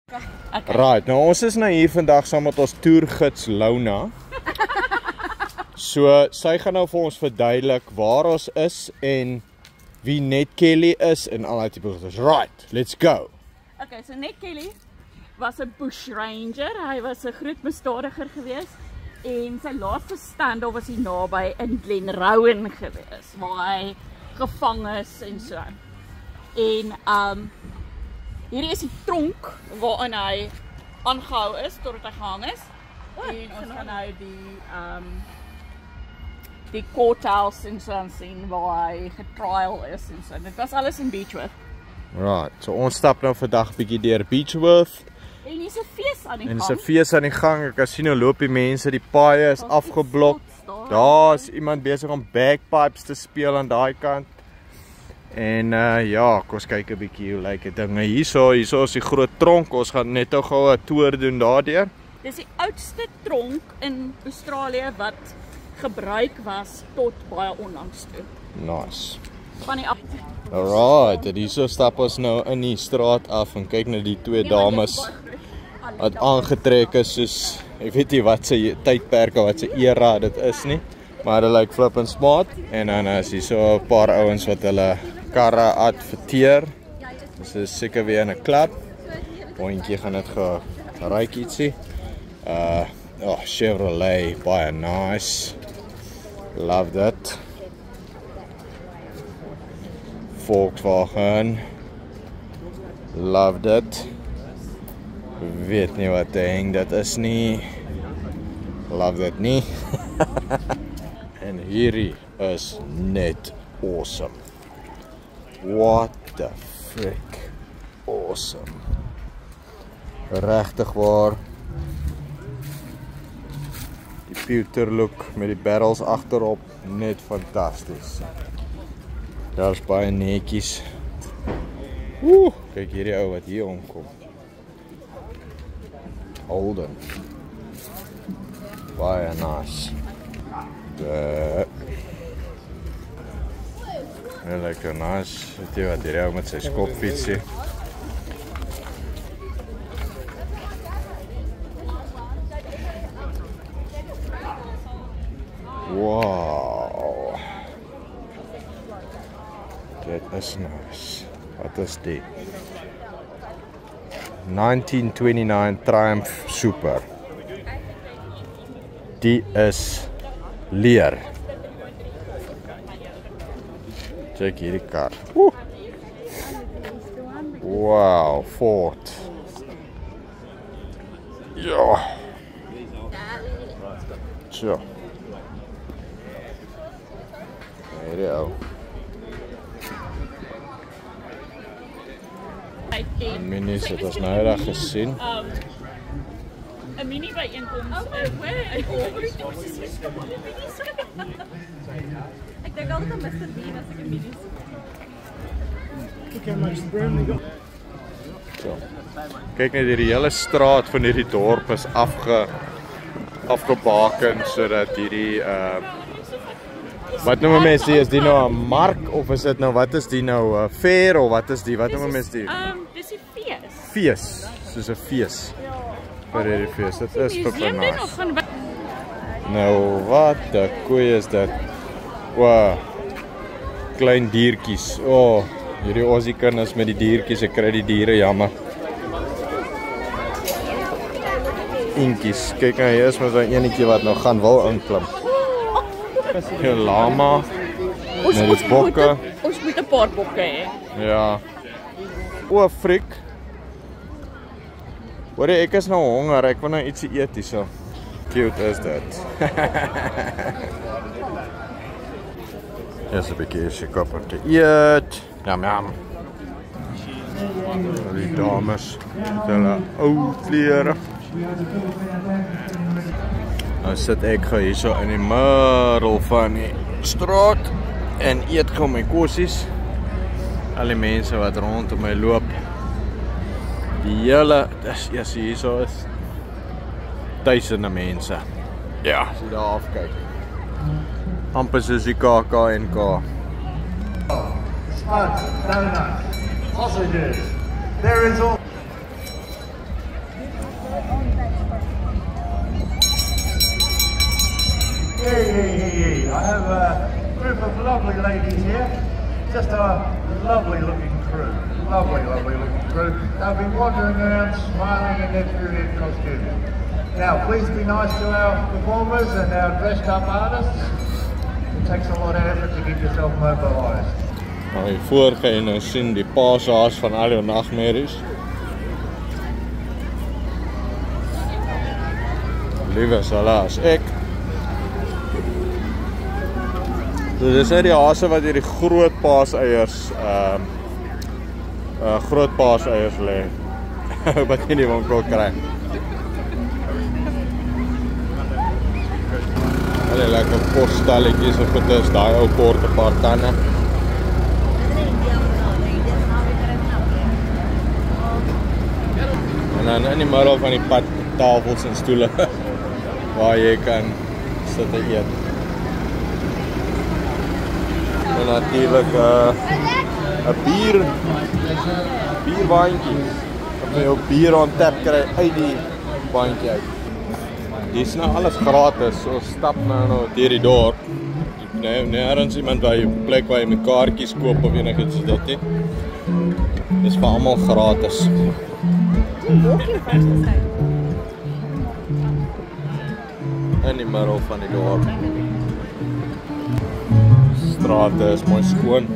Okay. Right, nou ons is nou hier vandag saam met ons toergids Lona. So, sy gaan nou vir ons verduidelik waar ons is en wie Ned Kelly is en al die tipe goeders. Right, let's go. Okay, so Ned Kelly was 'n bushranger. Hy was 'n groot misdadiger gewees en sy laaste stand was hier naby in Glenrowan gewees waar hy gevang is en so. En hierdie is die tronk waarin hy aangehou is totdat hy gehang is. En ons gaan nou die courthouse en so sien waar hy getrial is en so. Dit was alles in Beechworth. Right, so ons stap nou vandag bietjie deur Beechworth. En hier's 'n fees aan die gang. En dis 'n fees aan die gang. Ek kan sien hoe loop die mense, die paaie is afgeblok. Daar's iemand besig om bagpipes te speel aan daai kant. En ja, kom ons kyk 'n bietjie hoe lyk dit dinge hierso. Hierso is die groot tronk. Ons gaan net gou 'n toer doen daardeur. Dis die oudste tronk in Australië wat gebruik was tot baie onlangs toe. Nice. Van die Alright, en hierso stap ons nou in die straat af en kyk na die twee dames wat aangetrek is soos, ek weet nie wat se tydperke, wat se era dit is nie, maar hulle lyk flippend smart. En dan is hier so 'n paar ouens wat hulle karre adverteer. Dis is seker weer in 'n klub. Hondjie gaan dit geryk ietsie. Chevrolet, baie nice. Love that. Volkswagen. Love that. Weet nie wat ding dat is nie. Love that nie. En hierdie is net awesome. What the frick. Awesome. Regtig waar. Die pewter look met die barrels agterop, net fantasties. Daar's baie netjies. Kyk hierdie ou wat hier omkom. Holden. Baie nice. Lekker nice. Weet jy wat hierdie ou met sy skopfietsie. Wow. Dit is nice. Wat is die? 1929 Triumph Super. Die is leer. Check hierdie kar. Wow, Ford. Ja. Tja. Hierdie ou. Minis het ons nou reg gesien. 'n mini byeenkoms in Oorlog. Ek dink altyd aan Mr. Bean as ek 'n mini sien. Look how much the brown they got. So. Kyk net hierdie hele straat van hierdie dorp is afgebaken sodat hierdie wat noem mense die, is die nou 'n mark of is dit nou wat is die nou 'n fair of wat is die wat noem mense die? Dis 'n fees. Fees, soos 'n fees. Vir hierdie fees. Dit is super nice. Nou wat 'n koei is dit? Wow. Klein diertjies. Hierdie Aussie kinders met die diertjies, ek kry die diere jammer. Inkies. Kyk nou hier is met daai enetjie wat nou gaan wil inklim. Hier lama. Ons bokke. Ons moet 'n paar bokke hê. Ja. Frik. Hoor jy, ek is nou honger. Ek wil nou ietsie eet hierso. Cute is dit. Hier's 'n bietjie skop om te eet. Jam jam. Die dames met hulle ou klere. Nou sit ek hierso in die middel van die straat en eet gou my kossies. Al die mense wat rondom my loop. Die hele, dis hierso is duisende mense. Ja, as jy daar afkyk. Amper soos die KAK&K. Donuts, sausages. There is all. I have a group of lovely ladies here. Just a lovely looking crew. Lovely looking crew. They'll be wandering around smiling in their period costumes. Now, please be nice to our performers and our dressed up artists. It takes a lot of effort to get yourself mobilised. Hiervoor kan jy nou sien die paashaas van al jou nagmerries. Liewe is hulle as ek. So dis die hase wat hier die groot paaseiers lê. Wat jy nie wil kry. Hulle lekker postalletjies of dit is daai ou korte paar tande. En dan in die middel van die pad tafels en stoele waar jy kan sit en eet. En natuurlijk bierwaantjie. Dat jy ook bier on tap kry uit die waantjie uit. Hier is nou alles gratis, so stap nou deur die dorp. Nergens iemand by 'n plek waar jy met kaartjies koop of enigiets soos dit nie. Dis vir almal gratis. In die middel van die dorp. Strate is mooi skoon.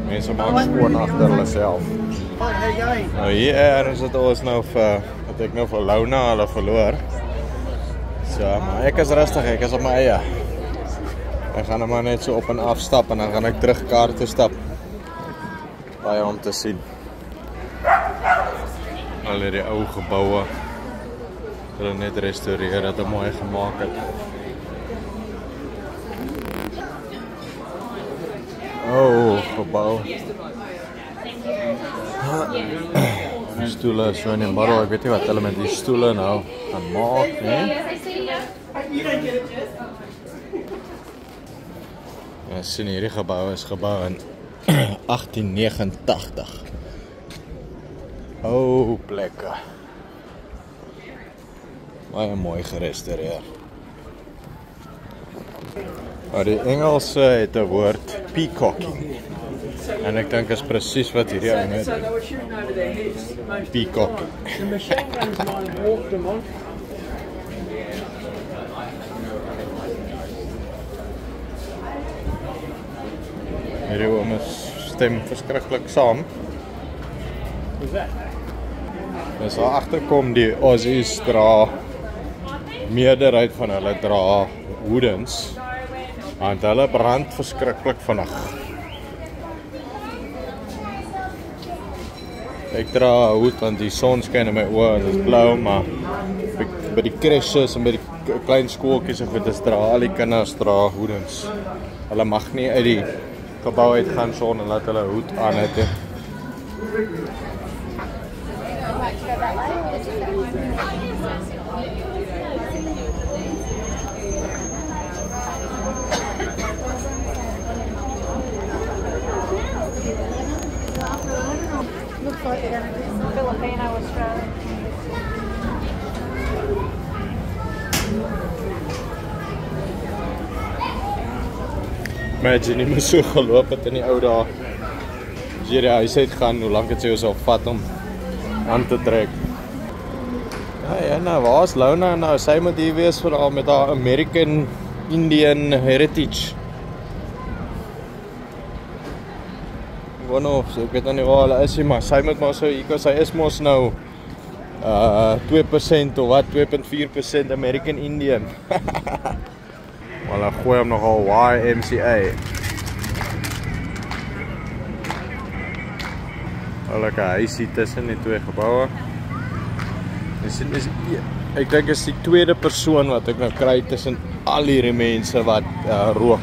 Mense maak skoon agter hulle self. Nou hier is dit ons nou vir wat ek nou vir Lona hulle verloor. So, maar ek is rustig, ek is op my eie. Ek gaan maar net so op en af stap en dan gaan ek terug kaart toe stap. Baie om te sien. Al die ou geboue. Hulle net restaureer, dat het mooi gemaak het. Gebouw. Die stoele is so in die middel, ek weet nie wat hulle met die stoele nou gaan maak, nie? Ja, sien hierdie gebouw is gebouw in 1889. Plekke. Baie mooi gerestaureer. Maar die Engelse het 'n woord peacocking. En ek dink is presies wat hierdie ou net peacocking. Hierdie oom stem verskriklik saam. As daar agterkom die Aussies dra meerderheid van hulle dra hoedens. Want hulle brand verskriklik vinnig. Ek dra 'n hoed want die son skyn in my oë en dit is blou, maar by die crashes en by die klein skooltjies of dit dra al die kinders dra hoedens. Hulle mag nie uit die gebou uit gaan son en laat hulle hoed aan het. Looks like they're going to do some Filipino Australian. Imagine, jy moet so geloop het in die ou dae. As jy die huis uit gaan, hoe lank het sy sal vat om aan te trek. Ja, nou, waar is Lona nou? Sy moet hier wees vir met haar American Indian Heritage. Ek weet nou nie waar hulle is nie, maar sy moet maar so, sy is mos nou 2% of wat, 2.4% American Indian. Hulle gooi hom nogal YMCA. Hulle huisie tussen die twee gebouwe. Ek dink is die tweede persoon wat ek nou kry tussen al hierdie mense wat rook.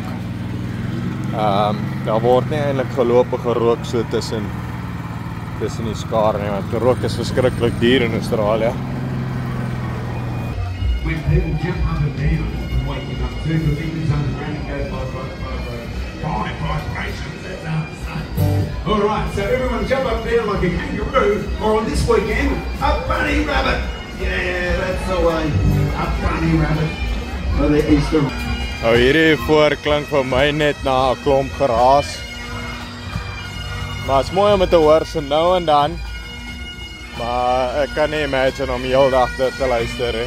Daar word nie eintlik geloop en gerook so tussen die skare nie, want rook is verskriklik duur in Australië. When people jump up and down and waking up too, the things underground goes by vibrations, that's our. Alright, so everyone jump up and down like a kangaroo, or on this weekend, up and bunny rabbit. Yeah, that's the way. A bunny rabbit for the Easter. Nou hierdie voor klink vir my net na 'n klomp geraas. Maar is mooi om het te hoor so nou en dan. Maar ek kan nie imagine om die hele dag dit te luister hè.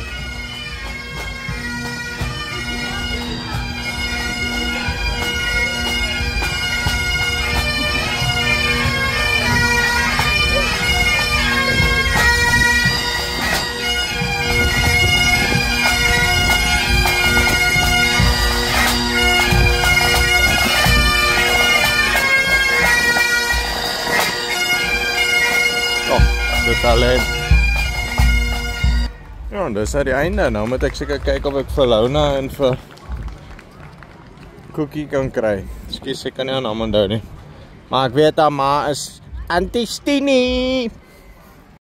Dit alleen. Ja, en dis die einde. Nou moet ek seker kyk of ek vir Lona en vir Cookie kan kry. Ekskuus, ek kan nie aan hom onthou nie. Maar ek weet haar ma is Auntie Stini.